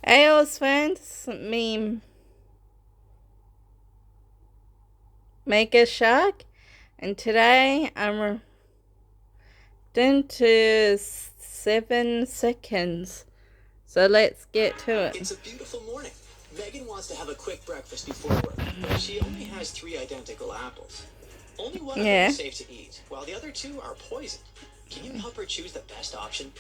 Hey, old friends, me Megashark, and today I'm down to 7 seconds. So let's get to it. It's a beautiful morning. Megan wants to have a quick breakfast before work, but she only has 3 identical apples. Only one of them is safe to eat, while the other 2 are poisoned. Can you help her choose the best option?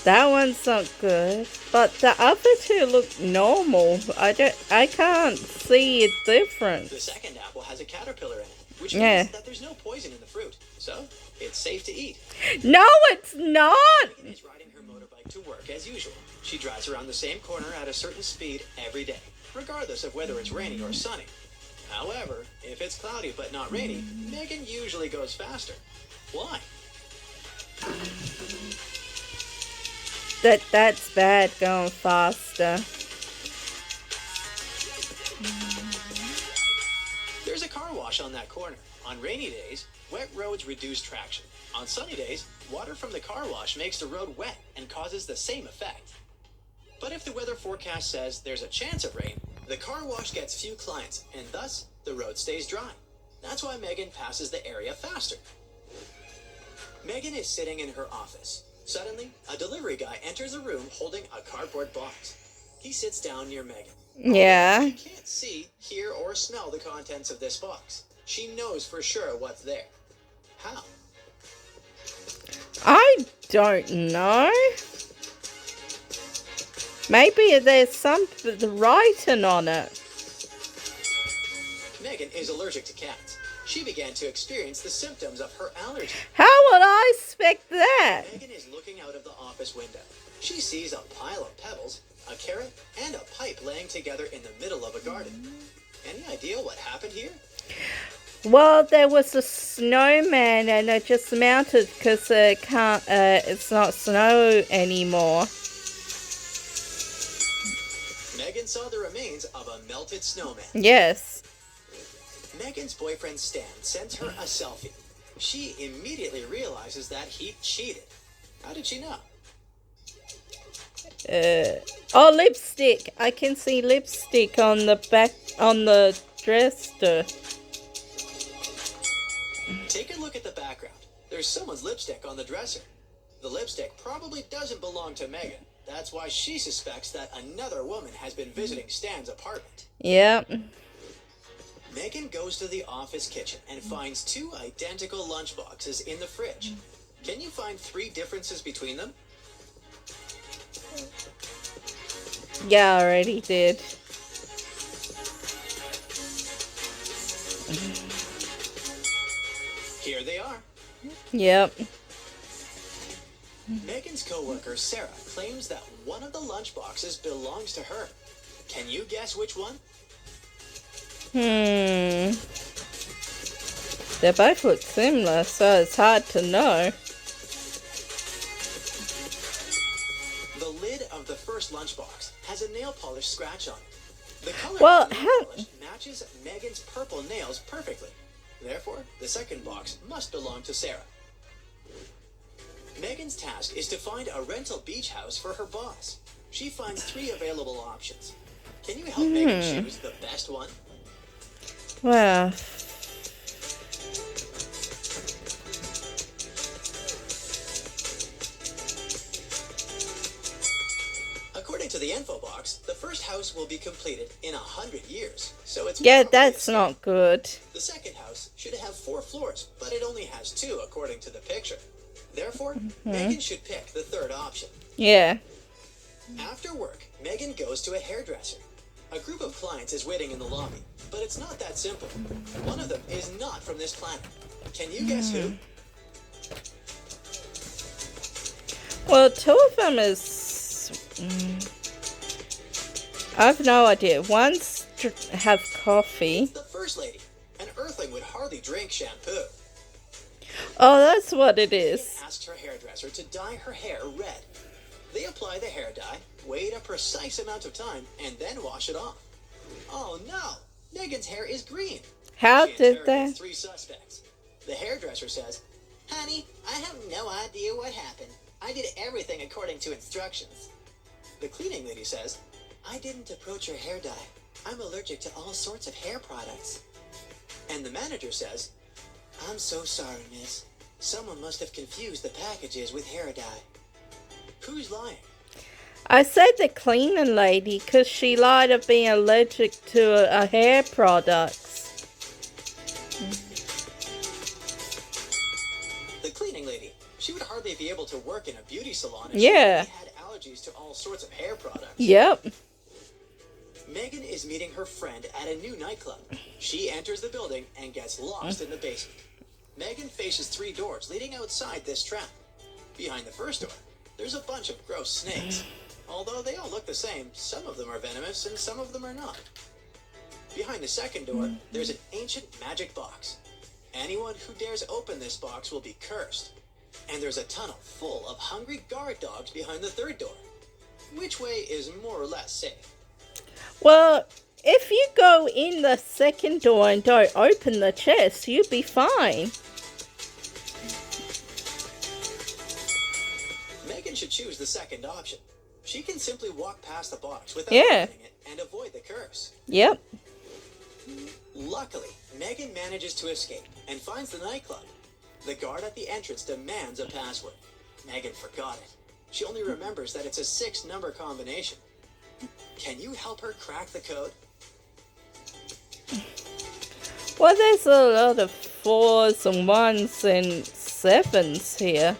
That one's not good, but the other 2 look normal. I can't see a difference. The second apple has a caterpillar in it, which means that there's no poison in the fruit, so it's safe to eat. No, it's not. Megan is riding her motorbike to work as usual. She drives around the same corner at a certain speed every day, regardless of whether it's rainy or sunny. However, if it's cloudy but not rainy, Megan usually goes faster. Why? That's bad, going faster. There's a car wash on that corner. On rainy days, wet roads reduce traction. On sunny days, water from the car wash makes the road wet and causes the same effect. But if the weather forecast says there's a chance of rain, the car wash gets few clients, and thus the road stays dry. That's why Megan passes the area faster. Megan is sitting in her office. Suddenly, a delivery guy enters the room holding a cardboard box. He sits down near Megan. Yeah. She can't see, hear, or smell the contents of this box. She knows for sure what's there. How? I don't know. Maybe there's some writing on it. Megan is allergic to cats. She began to experience the symptoms of her allergy. How would I expect that? Megan is looking out of the office window. She sees a pile of pebbles, a carrot, and a pipe laying together in the middle of a garden. Any idea what happened here? Well, there was a snowman and it just melted because it's not snow anymore. Megan saw the remains of a melted snowman. Yes. Megan's boyfriend Stan sends her a selfie. She immediately realizes that he cheated. How did she know? Oh, lipstick. I can see lipstick on the back, on the dresser. Take a look at the background. There's someone's lipstick on the dresser. The lipstick probably doesn't belong to Megan. That's why she suspects that another woman has been visiting Stan's apartment. Yep. Megan goes to the office kitchen and finds 2 identical lunchboxes in the fridge. Can you find 3 differences between them? Yeah, I already did. Here they are. Yep. Megan's coworker Sarah claims that one of the lunchboxes belongs to her. Can you guess which one? They both look similar, so it's hard to know. The lid of the first lunchbox has a nail polish scratch on it. The color of the nail polish matches Megan's purple nails perfectly. Therefore, the second box must belong to Sarah. Megan's task is to find a rental beach house for her boss. She finds 3 available options. Can you help Megan choose the best one? Well, according to the info box, the first house will be completed in 100 years. So it's that's not good. The second house should have 4 floors, but it only has 2 according to the picture. Therefore, Megan should pick the third option. Yeah. After work, Megan goes to a hairdresser. A group of clients is waiting in the lobby, but it's not that simple. One of them is not from this planet. Can you guess who? Well, 2 of them is... I have no idea. One's have coffee. It's the first lady. An earthling would hardly drink shampoo. Oh, that's what it is. Megan asks her hairdresser to dye her hair red. They apply the hair dye, wait a precise amount of time, and then wash it off. Oh no! Megan's hair is green. How She did interrogates that? 3 suspects. The hairdresser says, "Honey, I have no idea what happened. I I did everything according to instructions. The cleaning lady says, I didn't approach your hair dye. I'm allergic to all sorts of hair products. And the manager says, I'm so sorry, miss. Someone must have confused the packages with hair dye. Who's lying? I said the cleaning lady because she lied of being allergic to hair products. The cleaning lady. She would hardly be able to work in a beauty salon if Yeah. she had allergies to all sorts of hair products. Yep. Megan is meeting her friend at a new nightclub. She enters the building and gets lost in the basement. Megan faces 3 doors leading outside this trap. Behind the first door, there's a bunch of gross snakes. Although they all look the same, some of them are venomous and some of them are not. Behind the second door, there's an ancient magic box. Anyone who dares open this box will be cursed. And there's a tunnel full of hungry guard dogs behind the third door. Which way is more or less safe? Well, if you go in the second door and don't open the chest, you'll be fine. Megan should choose the second option. She can simply walk past the box without opening it and avoid the curse. Yep. Luckily, Megan manages to escape and finds the nightclub. The guard at the entrance demands a password. Megan forgot it. She only remembers that it's a 6-number combination. Can you help her crack the code? Well, there's a lot of 4s and 1s and 7s here.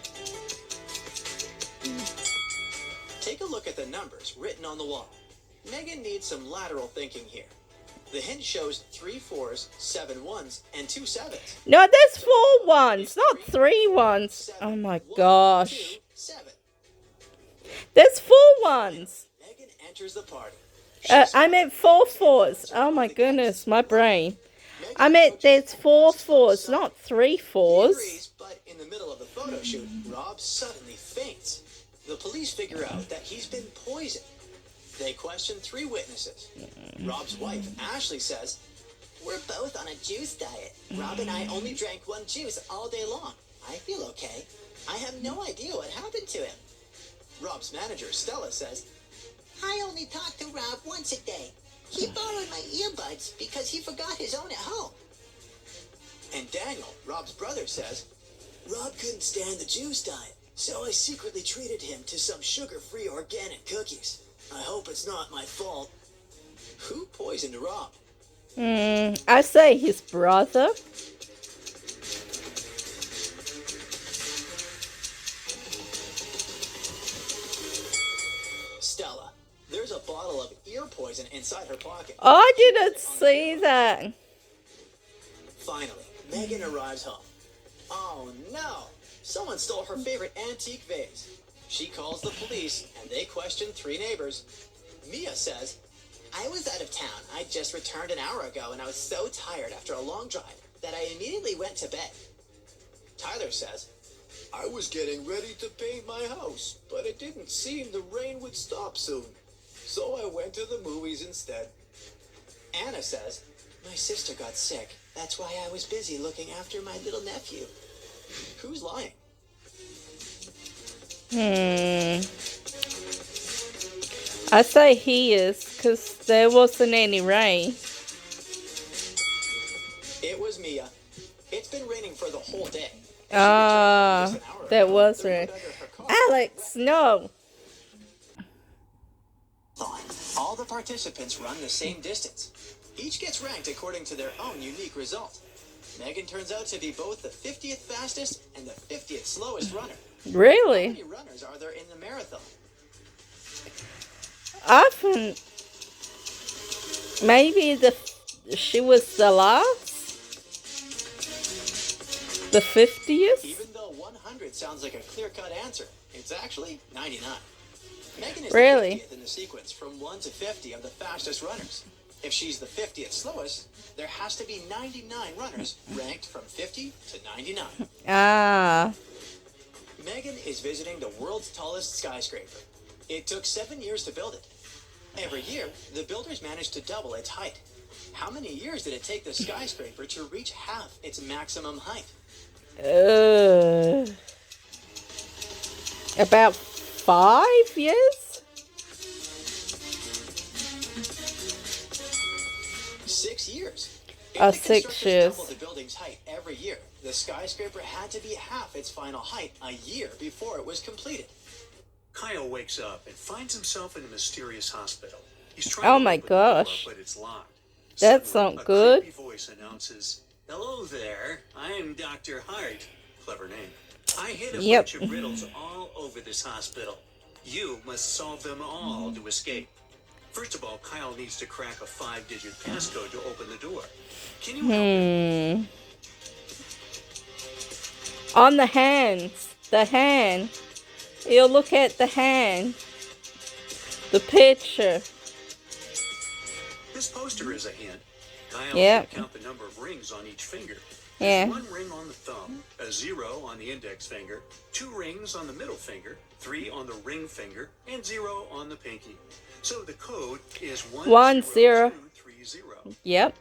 Take a look at the numbers written on the wall. Megan needs some lateral thinking here. The hint shows 3 4s, 7 1s, and 2 7s. No, there's 4 1s, not 3 1s. Oh my gosh. 2, 7. There's 4 1s. Megan enters the party. I meant 4 4s. Oh my goodness, my brain. I meant there's 4 4s, not 3 4s. Agrees, but in the middle of the photo shoot, Rob suddenly faints. The police figure out that he's been poisoned. They question 3 witnesses. Rob's wife, Ashley, says, we're both on a juice diet. Rob and I only drank 1 juice all day long. I feel okay. I have no idea what happened to him. Rob's manager, Stella, says, I only talk to Rob once a day. He borrowed my earbuds because he forgot his own at home. And Daniel, Rob's brother, says, Rob couldn't stand the juice diet, so I secretly treated him to some sugar-free organic cookies. I hope it's not my fault. Who poisoned Rob? I say his brother. Stella. There's a bottle of ear poison inside her pocket. I didn't see that. Finally, Megan arrives home. Oh no! Someone stole her favorite antique vase. She calls the police and they question 3 neighbors. Mia says, I was out of town. I just returned an hour ago and I was so tired after a long drive that I immediately went to bed. Tyler says, I was getting ready to paint my house, but it didn't seem the rain would stop soon. So I went to the movies instead. Anna says, my sister got sick. That's why I was busy looking after my little nephew. Who's lying? I say he is, because there wasn't any rain. It was Mia. It's been raining for the whole day. That was rain. Alex, no. All the participants run the same distance. Each gets ranked according to their own unique result. Megan turns out to be both the 50th fastest and the 50th slowest runner. Really? How many runners are there in the marathon? Often, maybe she was the last? The 50th? Even though 100 sounds like a clear-cut answer, it's actually 99. Megan is Really? the 50th in the sequence from 1 to 50 of the fastest runners. If she's the 50th slowest, there has to be 99 runners ranked from 50 to 99. Megan is visiting the world's tallest skyscraper. It took 7 years to build it. Every year, the builders managed to double its height. How many years did it take the skyscraper to reach half its maximum height? About 5 years? 6 years. If Oh, the 6 constructors years. doubled the building's height every year, the skyscraper had to be half its final height a year before it was completed. Kyle wakes up and finds himself in a mysterious hospital. He's trying Oh to my open the door, gosh. but it's locked. That's Suddenly, not good. A creepy voice announces, "Hello there, I'm Dr. Hart." Clever name. I hid a bunch of riddles all over this hospital. You must solve them all to escape. First of all, Kyle needs to crack a 5-digit passcode to open the door. Can you help him? On the hands. The hand. You look at the hand. The picture. This poster is a hint. Kyle Yep. can count the number of rings on each finger. Yeah. There's 1 ring on the thumb, a 0 on the index finger, 2 rings on the middle finger, 3 on the ring finger, and 0 on the pinky. So the code is 10230. Yep.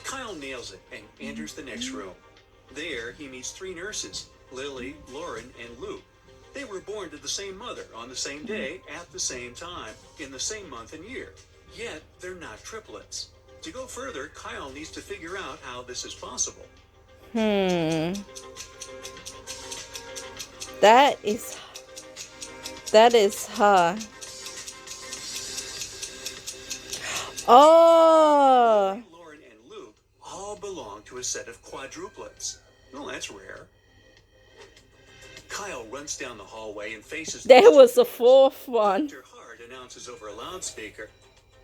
Kyle nails it and enters the next room. There he meets 3 nurses, Lily, Lauren, and Luke. They were born to the same mother on the same day at the same time in the same month and year. Yet they're not triplets. To go further, Kyle needs to figure out how this is possible. That is hard. Oh. Lauren and Luke all belong to a set of quadruplets. Well, that's rare. Kyle runs down the hallway and faces... There was a 4th one. Dr. Hart announces over a loudspeaker,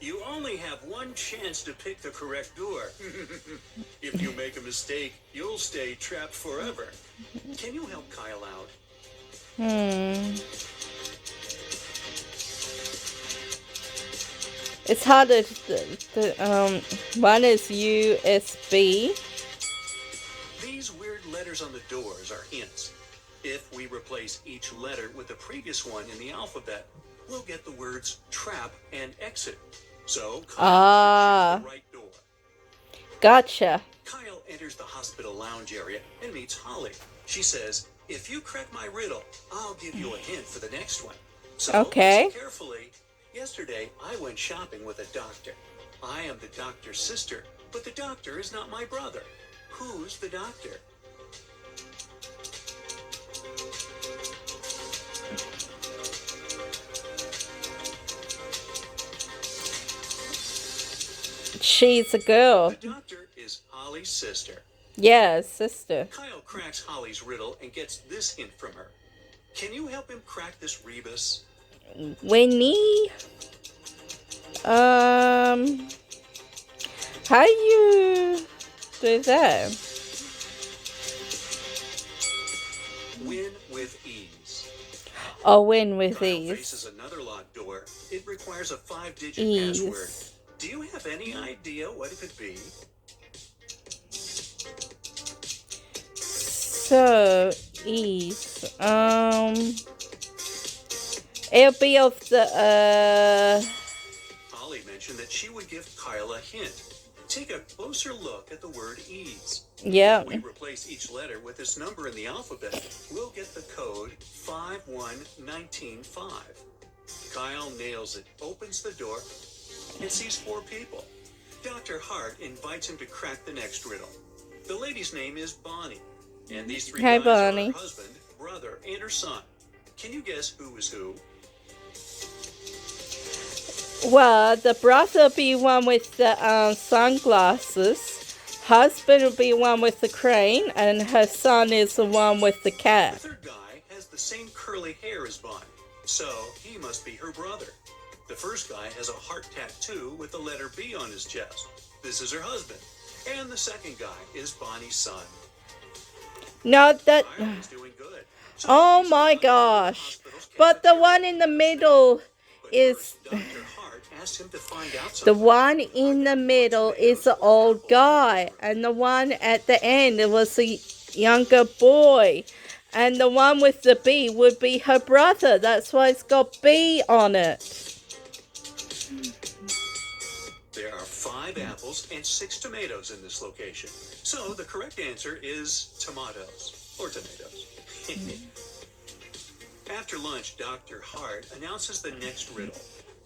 "You only have 1 chance to pick the correct door. If you make a mistake, you'll stay trapped forever." Can you help Kyle out? It's harder. One is USB. These weird letters on the doors are hints. If we replace each letter with the previous one in the alphabet, we'll get the words trap and exit. So Kyle chooses the right door. Gotcha. Kyle enters the hospital lounge area and meets Holly. She says, "If you crack my riddle, I'll give you a hint for the next one." So okay. Listen carefully. Yesterday, I went shopping with a doctor. I am the doctor's sister, but the doctor is not my brother. Who's the doctor? She's a girl. The doctor is Holly's sister. Yeah, sister. Kyle cracks Holly's riddle and gets this hint from her. Can you help him crack this rebus? Winnie? How do you do that? Win with ease. Oh, win with Kyle ease. faces another locked door. It requires a 5-digit password. Do you have any idea what it could be? So, ease. It'll be of the, Holly mentioned that she would give Kyle a hint. Take a closer look at the word ease. yeah. If we replace each letter with this number in the alphabet, we'll get the code 51195. Kyle nails it, opens the door, and sees 4 people. Dr. Hart invites him to crack the next riddle. The lady's name is Bonnie, and these 3 Hi, guys Bonnie. are her husband, brother, and her son. Can you guess who is who? Well, the brother will be one with the sunglasses. Husband will be one with the crane, and her son is the one with the The cat. 3rd guy has the same curly hair as Bonnie, so he must be her brother. The 1st guy has a heart tattoo with the letter B on his chest. This is her husband. And the 2nd guy is Bonnie's son. No, that... Kyle is doing good. So Oh he's my unlocked the gosh. hospital's But the cafeteria. one in the middle But is... first, Dr. Hart asked him to find out The something. one in the middle is the old guy, and the one at the end it was the younger boy, and the one with the B would be her brother. That's why it's got B on it. There are 5 apples and 6 tomatoes in this location. So the correct answer is tomatoes, or tomatoes. After lunch, Dr. Hart announces the next riddle.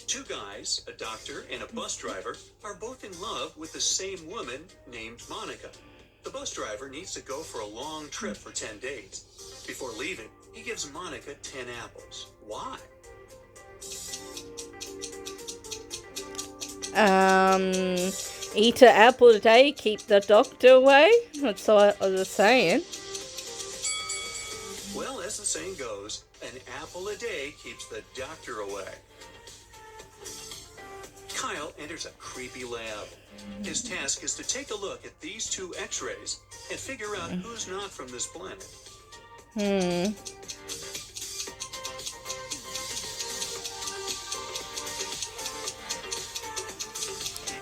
Two guys, a doctor and a bus driver, are both in love with the same woman named Monica. The bus driver needs to go for a long trip for 10 days. Before leaving, he gives Monica 10 apples. Why? Eat an apple a day, keep the doctor away. That's what I was saying. Well, as the saying goes, an apple a day keeps the doctor away. Kyle enters a creepy lab. His task is to take a look at these two x-rays and figure out who's not from this planet.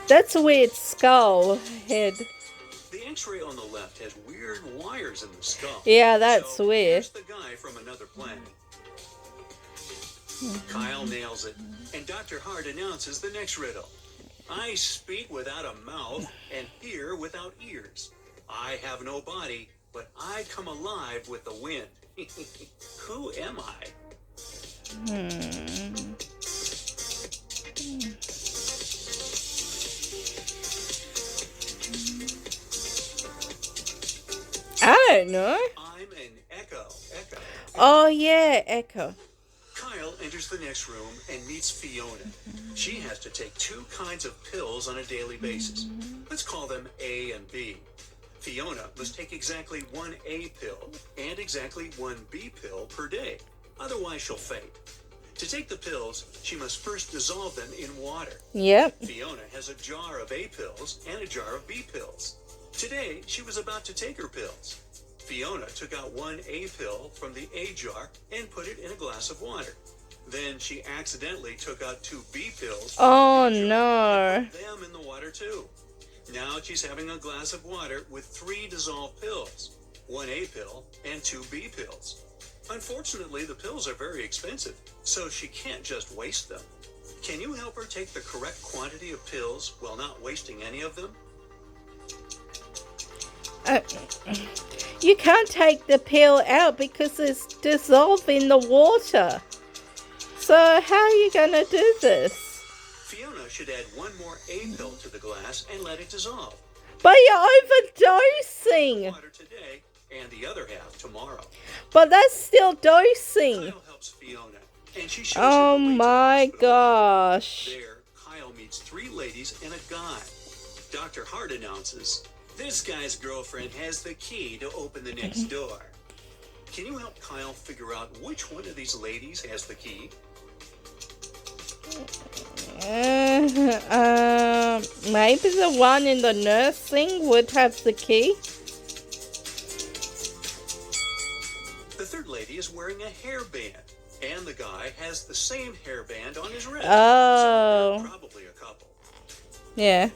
That's a weird skull head. The x-ray on the left has weird wires in the skull. Yeah, that's so weird. Here's the guy from another planet. Kyle nails it, and Dr. Hart announces the next riddle. I speak without a mouth and hear without ears. I have no body, but I come alive with the wind. Who am I? I don't know. I'm an echo. Echo. Oh yeah, Echo. Kyle enters the next room and meets Fiona. She has to take two kinds of pills on a daily basis. Let's call them A and B. Fiona must take exactly one A pill and exactly one B pill per day. Otherwise, she'll faint. To take the pills, she must first dissolve them in water. Yep. Fiona has a jar of A pills and a jar of B pills. Today, she was about to take her pills. Fiona took out one A pill from the A jar and put it in a glass of water. Then she accidentally took out two B pills. Oh no. And put them in the water too. Now she's having a glass of water with 3 dissolved pills, 1 A pill and 2 B pills. Unfortunately, the pills are very expensive, so she can't just waste them. Can you help her take the correct quantity of pills while not wasting any of them? You can't take the pill out because it's dissolved in the water. So how are you going to do this? Fiona should add 1 more A pill to the glass and let it dissolve. But you're overdosing. Water today and the other half tomorrow. But that's still dosing. Kyle helps Fiona, and she shows Oh her the way to the my hospital. gosh. There, Kyle meets 3 ladies and a guy. Dr. Hart announces, this guy's girlfriend has the key to open the next door. Can you help Kyle figure out which one of these ladies has the key? Maybe the one in the nursing would have the key. The third lady is wearing a hairband, and the guy has the same hairband on his wrist. Oh. So they're probably a couple. Yeah.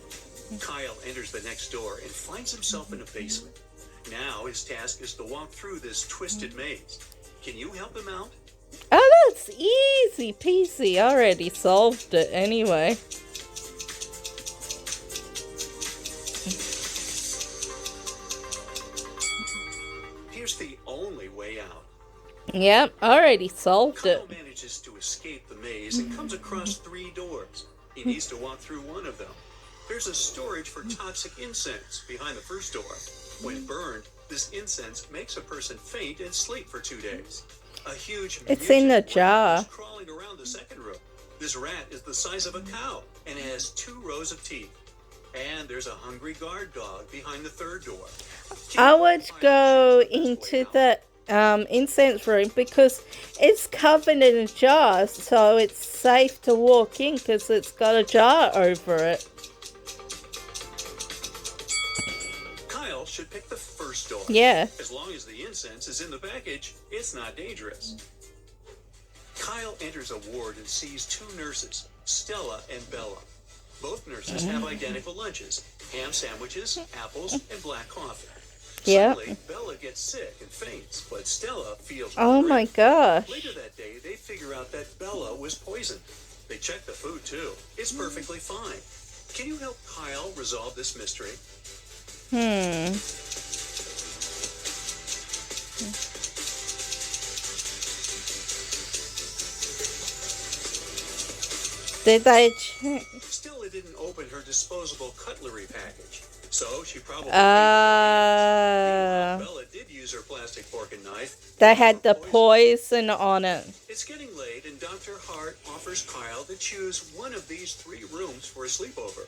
Kyle enters the next door and finds himself in a basement. Now his task is to walk through this twisted maze. Can you help him out? Oh, that's easy peasy. I already solved it anyway. Here's the only way out. Yep, already solved Kyle it. manages to escape the maze and comes across 3 doors. He needs to walk through one of them. There's a storage for toxic incense behind the first door. When burned, this incense makes a person faint and sleep for 2 days. A huge It's in the mutant rat jar. is crawling around the second room. This rat is the size of a cow and has 2 rows of teeth. And there's a hungry guard dog behind the third door. I would go into the incense room because it's covered in a jar, so it's safe to walk in because it's got a jar over it. Kyle should pick the first door. Yeah. As long as the incense is in the package, it's not dangerous. Kyle enters a ward and sees 2 nurses, Stella and Bella. Both nurses have identical lunches, ham sandwiches, apples, and black coffee. Yeah. Suddenly, Bella gets sick and faints, but Stella feels Oh great. my gosh. Later that day, they figure out that Bella was poisoned. They check the food too. It's perfectly fine. Can you help Kyle resolve this mystery? Hmm. Did they check? Still, it didn't open her disposable cutlery package. So she probably Bella did use her plastic fork and knife. They had the poison on it. It's getting late, and Dr. Hart offers Kyle to choose one of these 3 rooms for a sleepover.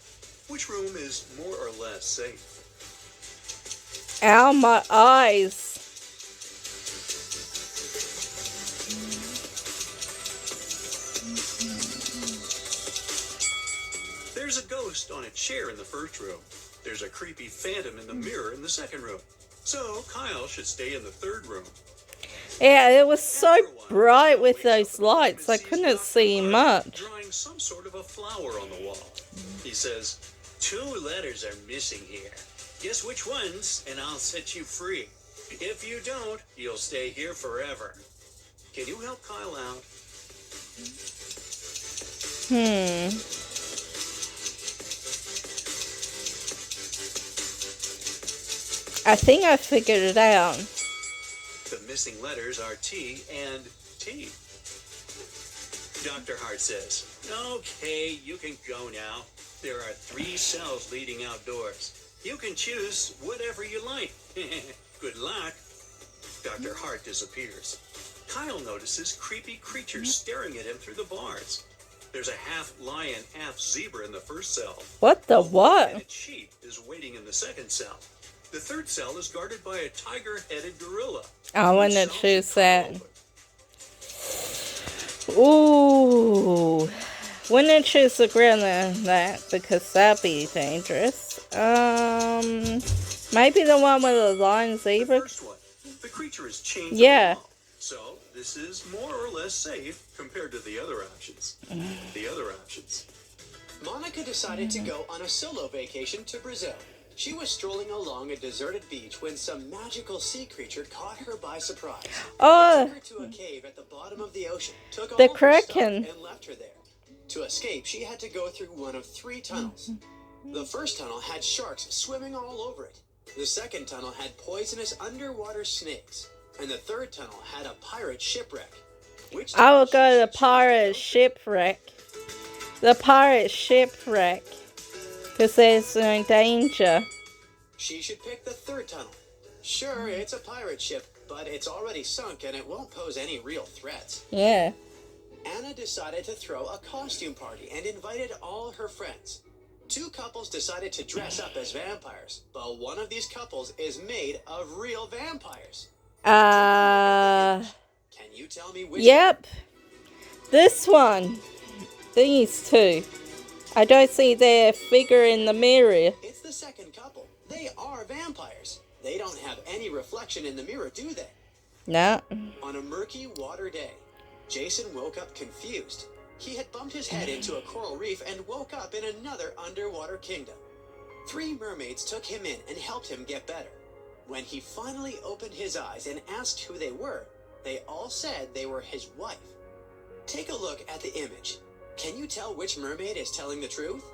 Which room is more or less safe? Ow, my eyes. There's a ghost on a chair in the first room. There's a creepy phantom in the mirror in the second room. So Kyle should stay in the third room. Yeah, it was so bright with those lights. I couldn't see much. Drawing some sort of a flower on the wall. He says, 2 letters are missing here. Guess which ones, and I'll set you free. If you don't, you'll stay here forever. Can you help Kyle out? I think I figured it out. The missing letters are T and T. Dr. Hart says, okay, you can go now. There are 3 cells leading outdoors. You can choose whatever you like. Good luck. Dr. Hart disappears. Kyle notices creepy creatures staring at him through the bars. There's a half lion, half zebra in the first cell. What the what? And a sheep is waiting in the second cell. The third cell is guarded by a tiger-headed gorilla. I want to choose that. Ooh. Wouldn't choose the gorilla in that because that'd be dangerous. Maybe the one with the lion zebra. The first one. The creature is chained yeah. to the wall. So this is more or less safe compared to the other options. Monica decided to go on a solo vacation to Brazil. She was strolling along a deserted beach when some magical sea creature caught her by surprise. Oh, it took her to a cave at the bottom of the ocean, took the all her stuff, Kraken, and left her there. To escape, she had to go through one of 3 tunnels. The first tunnel had sharks swimming all over it. The second tunnel had poisonous underwater snakes. And the third tunnel had a pirate shipwreck. I will go to the pirate shipwreck. The pirate shipwreck. Because there's no danger. She should pick the third tunnel. Sure, it's a pirate ship, but it's already sunk and it won't pose any real threats. Yeah. Anna decided to throw a costume party and invited all her friends. 2 couples decided to dress up as vampires, but one of these couples is made of real vampires. Can you tell me which? Yep. This one. These 2. I don't see their figure in the mirror. It's the second couple. They are vampires. They don't have any reflection in the mirror, do they? No. On a murky water day, Jason woke up confused. He had bumped his head into a coral reef and woke up in another underwater kingdom. 3 mermaids took him in and helped him get better. When he finally opened his eyes and asked who they were, they all said they were his wife. Take a look at the image. Can you tell which mermaid is telling the truth?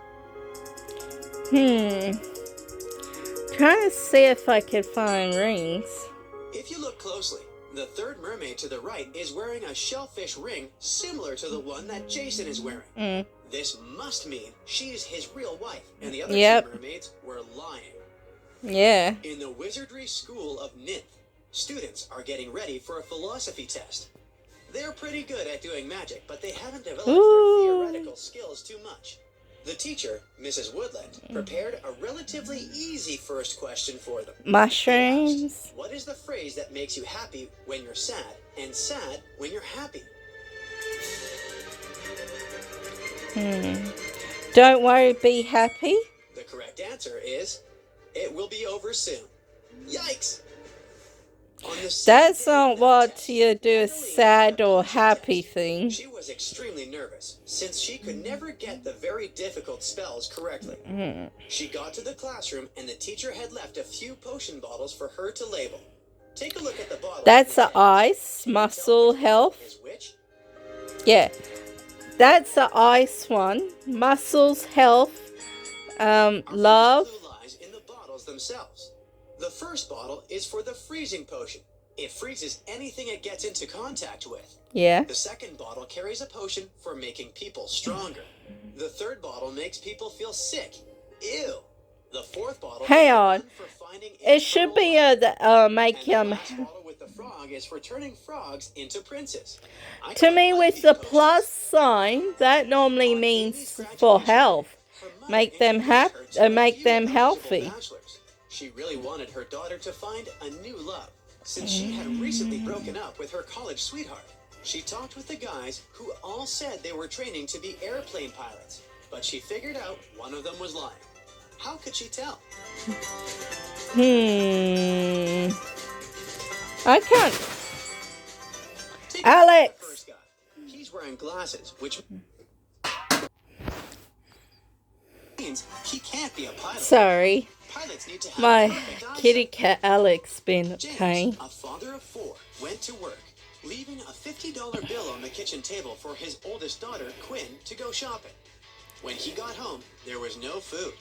Trying to see if I can find rings. If you look closely, the third mermaid to the right is wearing a shellfish ring similar to the one that Jason is wearing. This must mean she's his real wife, and the other 2 mermaids were lying. Yeah. In the Wizardry School of Ninth, students are getting ready for a philosophy test. They're pretty good at doing magic, but they haven't developed their theoretical skills too much. The teacher, Mrs. Woodland, prepared a relatively easy first question for them. Mushrooms. Asked, what is the phrase that makes you happy when you're sad, and sad when you're happy? Don't worry, be happy. The correct answer is, it will be over soon. Yikes! That's not what you do, a sad or happy thing. She was extremely nervous, since she could never get the very difficult spells correctly. She got to the classroom, and the teacher had left a few potion bottles for her to label. Take a look at the bottle. That's the ice, muscle, health. Yeah. That's the ice one. Muscles, health, love. Lies in the bottles themselves. The first bottle is for the freezing potion. It freezes anything it gets into contact with. Yeah. The second bottle carries a potion for making people stronger. The third bottle makes people feel sick. Ew. The fourth bottle Hang is on. one for finding It should eternal be life. make And the him. last bottle with the frog is for turning frogs into princes. I To quite me, like with these the potions. plus sign, that normally On means Amy's for graduation, health. her mother Make them introduced her to a make few them eligible healthy. bachelors. She really wanted her daughter to find a new love, since she had recently broken up with her college sweetheart. She talked with the guys who all said they were training to be airplane pilots, but she figured out one of them was lying. How could she tell? I can't. Take Alex! the first guy. He's wearing glasses, which means he can't be a pilot. Sorry. Pilots need to have My perfect eyesight. kitty cat Alex been a pain. James, a father of 4, went to work, leaving a $50 bill on the kitchen table for his oldest daughter, Quinn, to go shopping. When he got home, there was no food.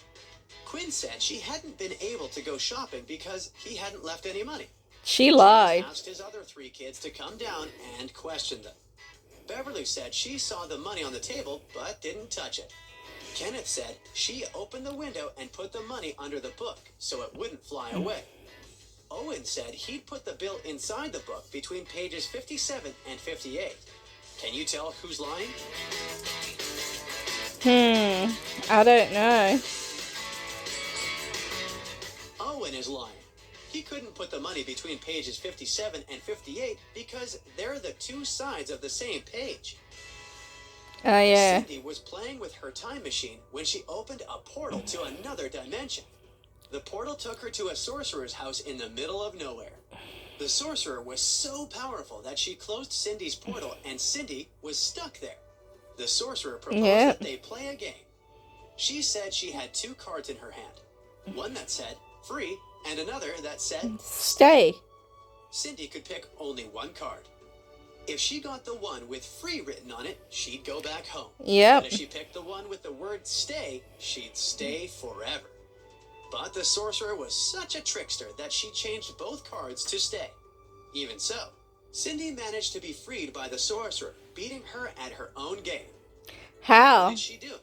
Quinn said she hadn't been able to go shopping because he hadn't left any money. She lied. James asked his other 3 kids to come down and question them. Beverly said she saw the money on the table but didn't touch it. Kenneth said she opened the window and put the money under the book so it wouldn't fly away. Owen said he'd put the bill inside the book between pages 57 and 58. Can you tell who's lying? I don't know. Owen is lying. He couldn't put the money between pages 57 and 58 because they're the 2 sides of the same page. Oh yeah. Cindy was playing with her time machine when she opened a portal to another dimension. The portal took her to a sorcerer's house in the middle of nowhere. The sorcerer was so powerful that she closed Cindy's portal and Cindy was stuck there. The sorcerer proposed that they play a game. She said she had 2 cards in her hand. One that said free and another that said Stay. Cindy could pick only 1 card. If she got the one with free written on it, she'd go back home. Yep. But if she picked the one with the word stay, she'd stay forever. But the sorcerer was such a trickster that she changed both cards to stay. Even so, Cindy managed to be freed by the sorcerer, beating her at her own game. How How? did she do it?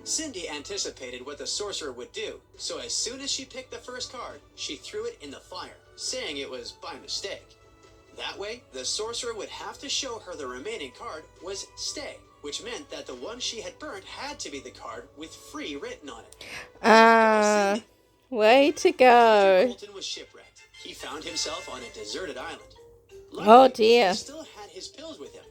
Cindy anticipated what the sorcerer would do, so as soon as she picked the first card, she threw it in the fire, saying it was by mistake. That way, the sorcerer would have to show her the remaining card was stay, which meant that the one she had burnt had to be the card with free written on it. Way to go. Colton was shipwrecked. He found himself on a deserted island. Oh dear. He still had his pills with him.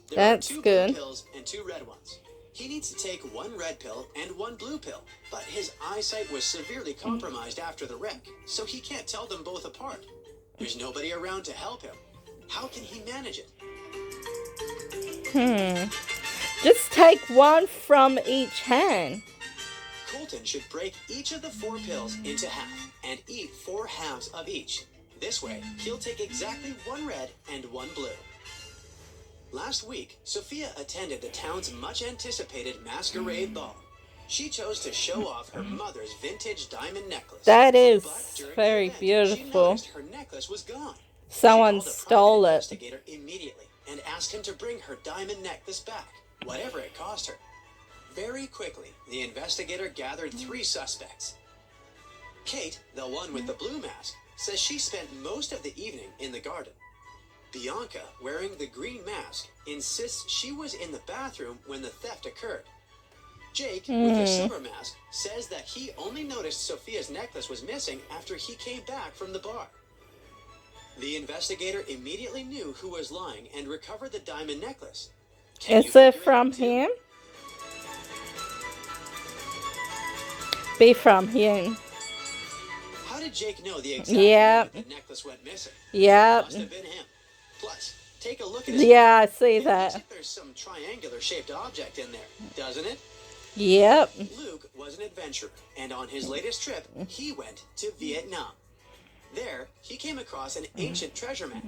There That's are 2 good. blue pills and 2 red ones. He needs to take 1 red pill and 1 blue pill, but his eyesight was severely compromised after the wreck, so he can't tell them both apart. There's nobody around to help him. How can he manage it? Just take 1 from each hand. Colton should break each of the 4 pills into half and eat 4 halves of each. This way, he'll take exactly 1 red and 1 blue. Last week, Sophia attended the town's much-anticipated masquerade ball. She chose to show off her mother's vintage diamond necklace. That is But during very the event, she beautiful. noticed her necklace was gone. Someone She called a stole private it. investigator immediately and asked him to bring her diamond necklace back, whatever it cost her. Very quickly, the investigator gathered 3 suspects. Kate, the one with the blue mask, says she spent most of the evening in the garden. Bianca, wearing the green mask, insists she was in the bathroom when the theft occurred. Jake, with the silver mask, says that he only noticed Sophia's necklace was missing after he came back from the bar. The investigator immediately knew who was lying and recovered the diamond necklace. Can you Is figure it from out too? him? Be from him. How did Jake know the exact Yep. moment the necklace went missing? Yep. Must have been him. Plus, take a look at his Yeah, I see It looks that. like there's some triangular-shaped object in there, doesn't it? Yep. Luke was an adventurer, and on his latest trip, he went to Vietnam. There, he came across an ancient treasure map.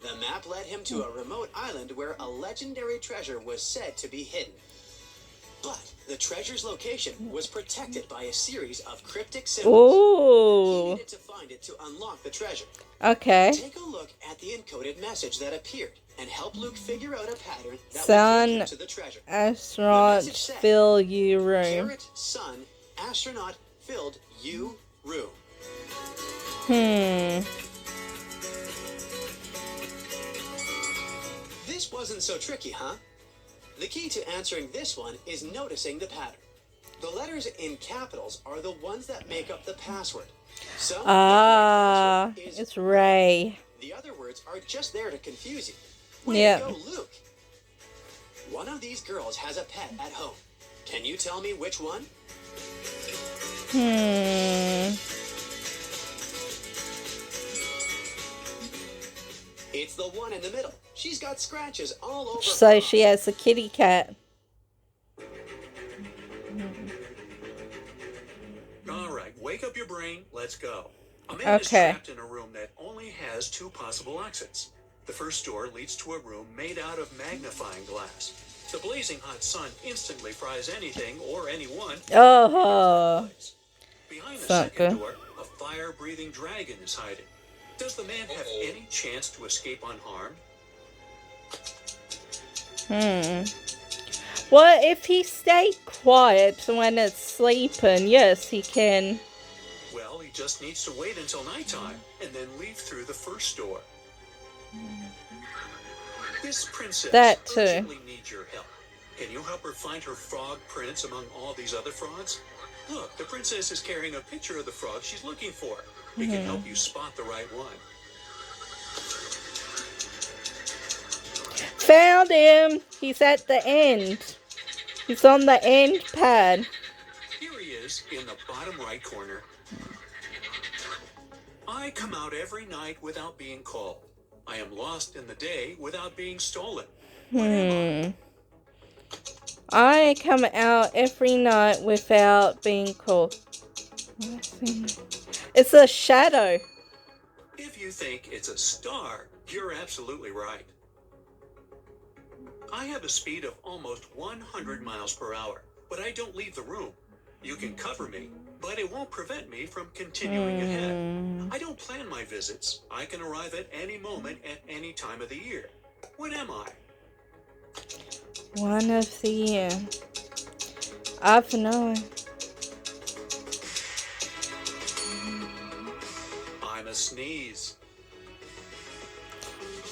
The map led him to a remote island where a legendary treasure was said to be hidden. But the treasure's location was protected by a series of cryptic symbols. He Ooh. needed to find it to unlock the treasure. Okay. Take a look at the encoded message that appeared and help Luke figure out a pattern that will Sun, take him to the treasure. astronaut, message said, fill you room. Carrot, sun, astronaut, filled you room. This wasn't so tricky, huh? The key to answering this one is noticing the pattern. The letters in capitals are the ones that make up the password. So, the correct Ah, password is it's Ray. The other words are just there to confuse you. Way Yeah. to go, Luke. One of these girls has a pet at home. Can you tell me which one? It's the one in the middle. She's got scratches all over So her she arms. has a kitty cat. All right, wake up your brain. Let's go. A man is Okay. trapped in a room that only has two possible exits. The first door leads to a room made out of magnifying glass. The blazing hot sun instantly fries anything or anyone. Oh. Behind the Not second good. door, a fire-breathing dragon is hiding. Does the man have any chance to escape unharmed? Well, if he stayed quiet when it's sleeping, yes, he can. Well, he just needs to wait until nighttime and then leave through the first door. This princess That too. urgently needs your help. Can you help her find her frog prince among all these other frogs? Look, the princess is carrying a picture of the frog she's looking for. It can help you spot the right one. Found him! He's at the end. He's on the end pad. Here he is in the bottom right corner. I come out every night without being called. I am lost in the day without being stolen. What am I come out every night without being called. It's a shadow. If you think it's a star, you're absolutely right. I have a speed of almost 100 miles per hour, but I don't leave the room. You can cover me, but it won't prevent me from continuing ahead. I don't plan my visits. I can arrive at any moment at any time of the year. What am I? One of the year. I've known. I'm a sneeze.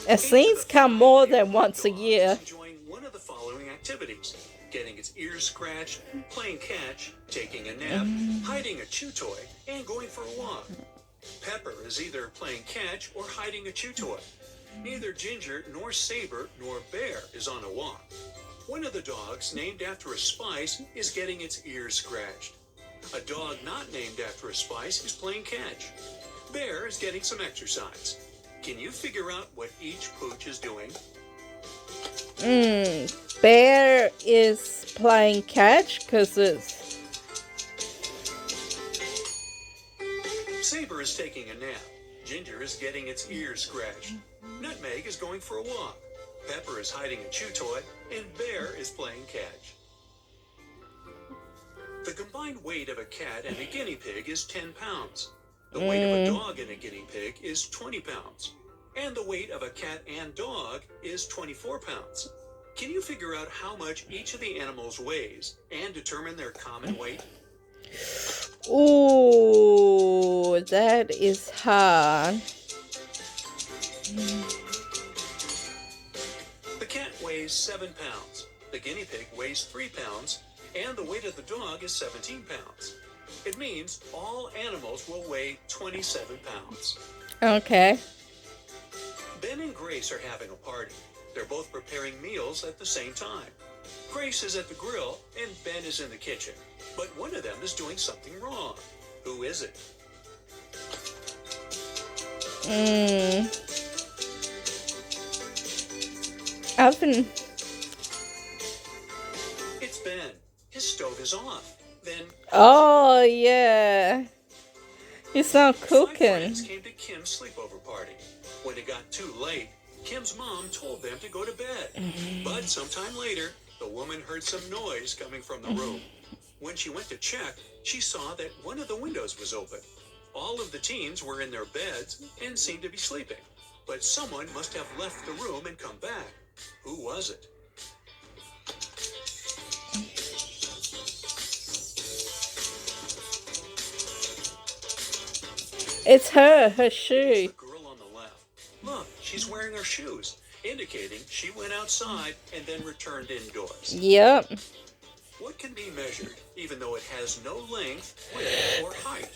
A sneeze come more than once a year. Enjoying one of the following activities: getting its ears scratched, playing catch, taking a nap, hiding a chew toy, and going for a walk. Pepper is either playing catch or hiding a chew toy. Neither Ginger nor Saber nor Bear is on a walk. One of the dogs named after a spice is getting its ears scratched. A dog not named after a spice is playing catch. Bear is getting some exercise. Can you figure out what each pooch is doing? Bear is playing catch because it's... Saber is taking a nap. Ginger is getting its ears scratched. Nutmeg is going for a walk. Pepper is hiding a chew toy. And Bear is playing catch. The combined weight of a cat and a guinea pig is 10 pounds. The weight of a dog and a guinea pig is 20 pounds. And the weight of a cat and dog is 24 pounds. Can you figure out how much each of the animals weighs and determine their common weight? Ooh, that is hard. The cat weighs 7 pounds. The guinea pig weighs 3 pounds. And the weight of the dog is 17 pounds. It means all animals will weigh 27 pounds. Okay. Ben and Grace are having a party. They're both preparing meals at the same time. Grace is at the grill and Ben is in the kitchen. But one of them is doing something wrong. Who is it? Oven. It's Ben. His stove is off. Then Oh, yeah. He's not five cooking. friends came to Kim's sleepover party. When it got too late, Kim's mom told them to go to bed. But sometime later, the woman heard some noise coming from the room. When she went to check, she saw that one of the windows was open. All of the teens were in their beds and seemed to be sleeping. But someone must have left the room and come back. Who was it? It's her shoe. The girl on the left. Look, she's wearing her shoes, indicating she went outside and then returned indoors. Yep. What can be measured, even though it has no length, width, or height?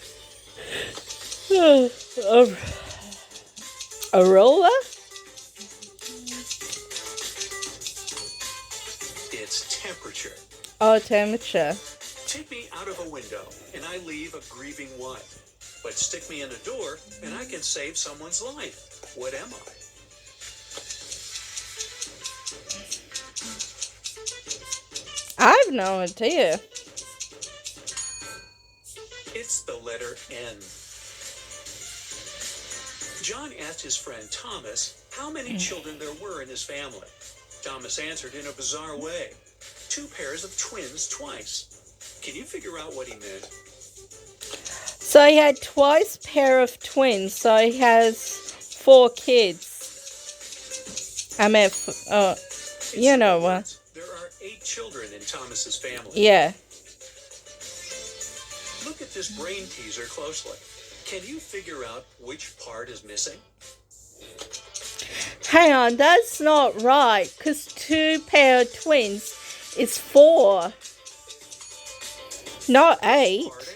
A roller? It's temperature. Oh, temperature. Take me out of a window, and I leave a grieving wife. But stick me in a door, and I can save someone's life. What am I? I've no idea. It's the letter N. John asked his friend Thomas how many children there were in his family. Thomas answered in a bizarre way. 2 pairs of twins twice. Can you figure out what he meant? So he had twice pair of twins, so he has 4 kids. I mean, you know what? There are 8 children in Thomas's family. Yeah. Look at this brain teaser closely. Can you figure out which part is missing? Hang on, that's not right, because 2 pair of twins is 4. Not 8. Part A.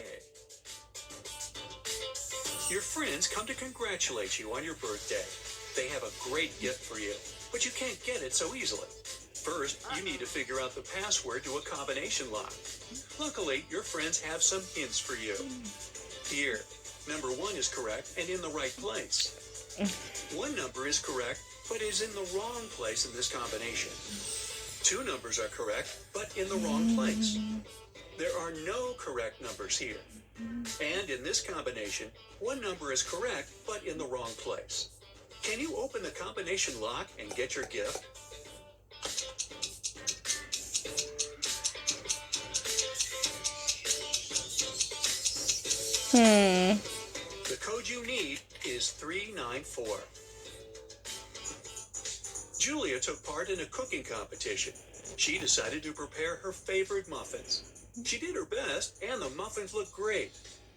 Your friends come to congratulate you on your birthday. They have a great gift for you, but you can't get it so easily. First, you need to figure out the password to a combination lock. Luckily, your friends have some hints for you. Here, number 1 is correct and in the right place. 1 number is correct, but is in the wrong place in this combination. 2 numbers are correct, but in the wrong place. There are no correct numbers here. And in this combination, 1 number is correct, but in the wrong place. Can you open the combination lock and get your gift? The code you need is 394. Julia took part in a cooking competition. She decided to prepare her favorite muffins. She did her best, and the muffins looked great.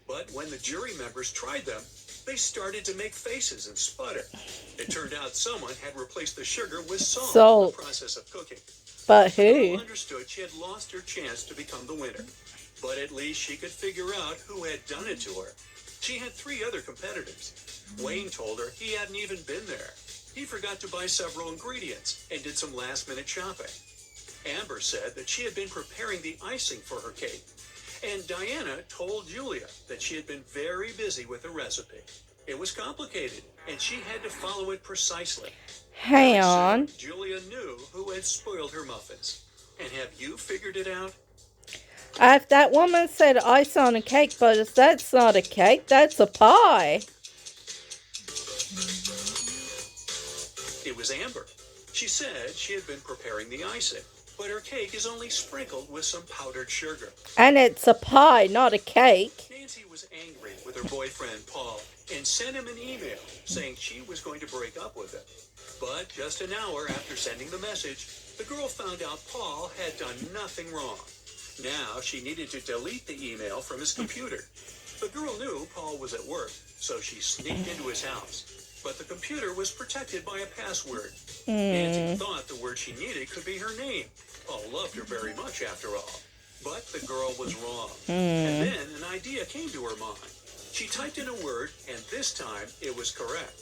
But when the jury members tried them, they started to make faces and sputter. It turned out someone had replaced the sugar with salt in the process of cooking. But The who? girl understood she had lost her chance to become the winner. But at least she could figure out who had done it to her. She had 3 other competitors. Wayne told her he hadn't even been there. He forgot to buy several ingredients and did some last-minute shopping. Amber said that she had been preparing the icing for her cake. And Diana told Julia that she had been very busy with the recipe. It was complicated, and she had to follow it precisely. Hang Very soon, on. Julia knew who had spoiled her muffins. And have you figured it out? If that woman said ice on a cake, but that's not a cake, that's a pie. It was Amber. She said she had been preparing the icing, but her cake is only sprinkled with some powdered sugar. And it's a pie, not a cake. Nancy was angry with her boyfriend, Paul, and sent him an email saying she was going to break up with him. But just an hour after sending the message, the girl found out Paul had done nothing wrong. Now she needed to delete the email from his computer. The girl knew Paul was at work, so she sneaked into his house. But the computer was protected by a password. Nancy thought the word she needed could be her name. Paul loved her very much, after all. But the girl was wrong. And then an idea came to her mind. She typed in a word, and this time it was correct.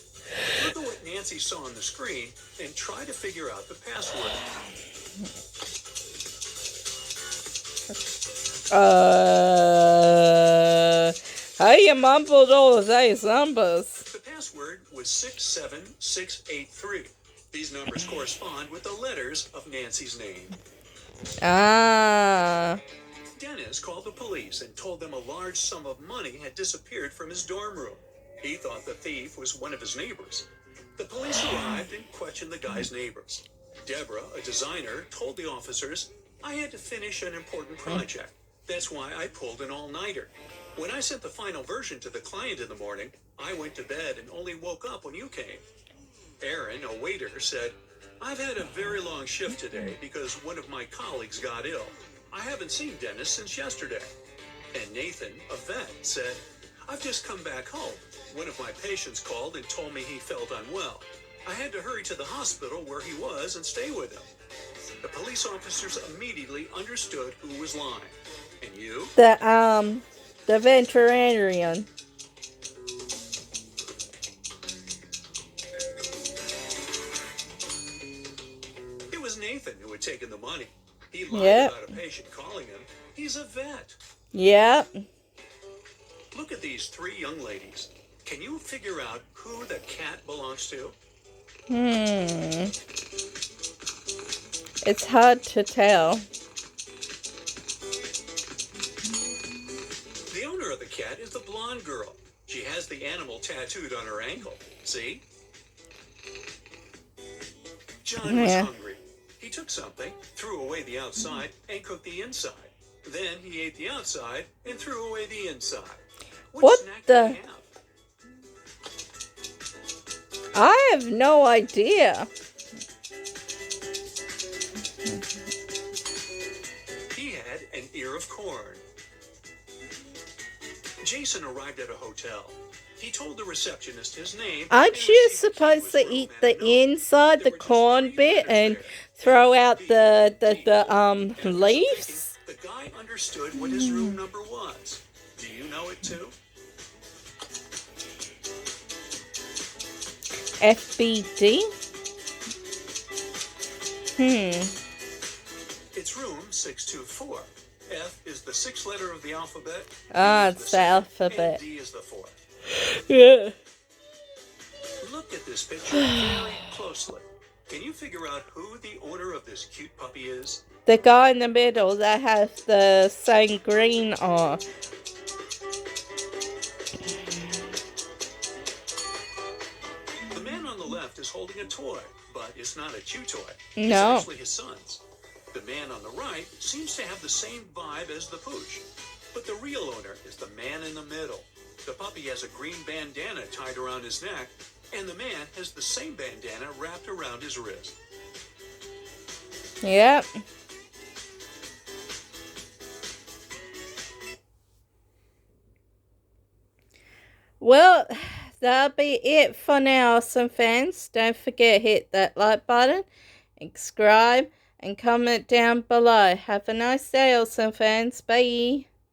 Look at what Nancy saw on the screen and try to figure out the password. How you mumbled all those numbers? The password was 67683. These numbers correspond with the letters of Nancy's name. Ah. Dennis called the police and told them a large sum of money had disappeared from his dorm room. He thought the thief was one of his neighbors. The police arrived and questioned the guy's neighbors. Deborah, a designer, told the officers I had to finish an important project. That's why I pulled an all-nighter. When I sent the final version to the client in the morning, I went to bed and only woke up when you came. Aaron, a waiter, said, I've had a very long shift today because one of my colleagues got ill. I haven't seen Dennis since yesterday. And Nathan, a vet, said, I've just come back home. One of my patients called and told me he felt unwell. I had to hurry to the hospital where he was and stay with him. The police officers immediately understood who was lying. And you? The veterinarian. It was Nathan who had taken the money. He lied about a patient calling him. He's a vet. Yep. Look at these three young ladies. Can you figure out who the cat belongs to? It's hard to tell. The owner of the cat is the blonde girl. She has the animal tattooed on her ankle. See? John was hungry. He took something, threw away the outside, and cooked the inside. Then he ate the outside and threw away the inside. What snack the? did he have? I have no idea. He had an ear of corn. Jason arrived at a hotel. He told the receptionist his name. Aren't you supposed to eat the inside, the corn bit, and throw out the leaves? The guy understood what his room number was. Do you know it too? FBD? It's room 624. F is the sixth letter of the alphabet. It's the alphabet. And D is the fourth. Yeah. Look at this picture very closely. Can you figure out who the owner of this cute puppy is? The guy in the middle that has the same green on. The man on the left is holding a toy, but it's not a chew toy. No. It's actually his son's. The man on the right seems to have the same vibe as the pooch, but the real owner is the man in the middle. The puppy has a green bandana tied around his neck, and the man has the same bandana wrapped around his wrist. Yep. Well, that'll be it for now, awesome fans. Don't forget, hit that like button, subscribe, and comment down below. Have a nice day, awesome fans. Bye.